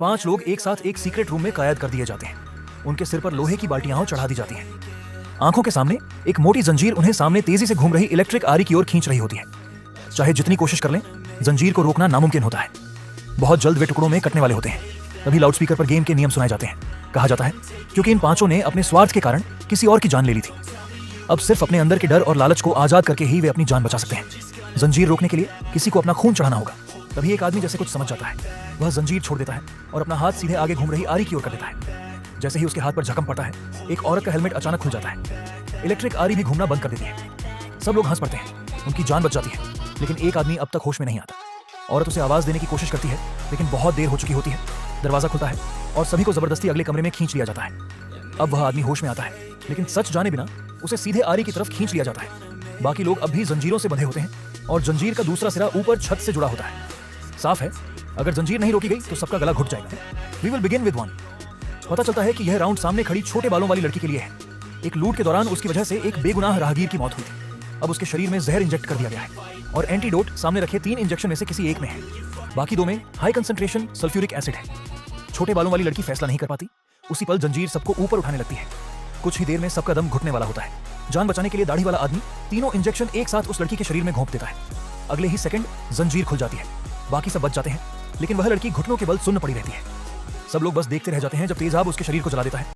5 लोग एक साथ एक सीक्रेट रूम में कैद कर दिए जाते हैं। उनके सिर पर लोहे की बाल्टियां चढ़ा दी जाती हैं। आंखों के सामने एक मोटी जंजीर उन्हें सामने तेजी से घूम रही इलेक्ट्रिक आरी की ओर खींच रही होती है। चाहे जितनी कोशिश कर लें, जंजीर को रोकना नामुमकिन होता है। बहुत जल्द वे टुकड़ों में कटने वाले होते हैं। तभी लाउडस्पीकर पर गेम के नियम सुनाए जाते हैं। कहा जाता है क्योंकि इन 5 ने अपने स्वार्थ के कारण किसी और की जान ले ली थी। अब सिर्फ अपने अंदर के डर और लालच को आजाद करके ही वे अपनी जान बचा सकते हैं। जंजीर रोकने के लिए किसी को अपना खून चढ़ाना होगा। तभी एक आदमी जैसे कुछ समझ जाता है। वह जंजीर छोड़ देता है और अपना हाथ सीधे आगे घूम रही आरी की ओर कर देता है। जैसे ही उसके हाथ पर जख्म पड़ता है, एक औरत का हेलमेट अचानक खुल जाता है। इलेक्ट्रिक आरी भी घूमना बंद कर देती है। सब लोग हंस पड़ते हैं। उनकी जान बच जाती है। लेकिन एक आदमी अब तक होश में नहीं आता। औरत उसे आवाज देने की कोशिश करती है, लेकिन बहुत देर हो चुकी होती है। दरवाजा खुलता है और सभी को जबरदस्ती अगले कमरे में खींच लिया जाता है। अब वह आदमी होश में आता है, लेकिन सच जाने बिना उसे सीधे आरी की तरफ खींच लिया जाता है। बाकी लोग अब भी जंजीरों से बंधे होते हैं और जंजीर का दूसरा सिरा ऊपर छत से जुड़ा होता है। साफ है, अगर जंजीर नहीं रोकी गई तो सबका गला घुट जाएगा। We will begin with 1। पता चलता है कि यह राउंड सामने खड़ी छोटे बालों वाली लड़की के लिए है। एक लूट के दौरान उसकी वजह से एक बेगुनाह राहगीर की मौत हुई थी। अब उसके शरीर में जहर इंजेक्ट कर दिया गया है और एंटीडोट सामने रखे 3 इंजेक्शन में से किसी एक में है। बाकी 2 में हाई कंसंट्रेशन सल्फ्यूरिक एसिड है। छोटे बालों वाली लड़की फैसला नहीं कर पाती। उसी पल जंजीर सबको ऊपर उठाने लगती है। कुछ ही देर में सबका दम घुटने वाला होता है। जान बचाने के लिए दाढ़ी वाला आदमी 3 इंजेक्शन एक साथ उस लड़की के शरीर में घोंप देता है। अगले ही सेकंड जंजीर खुल जाती है। बाकी सब बच जाते हैं, लेकिन वह लड़की घुटनों के बल सुन्न पड़ी रहती है। सब लोग बस देखते रह जाते हैं जब तेजाब उसके शरीर को जला देता है।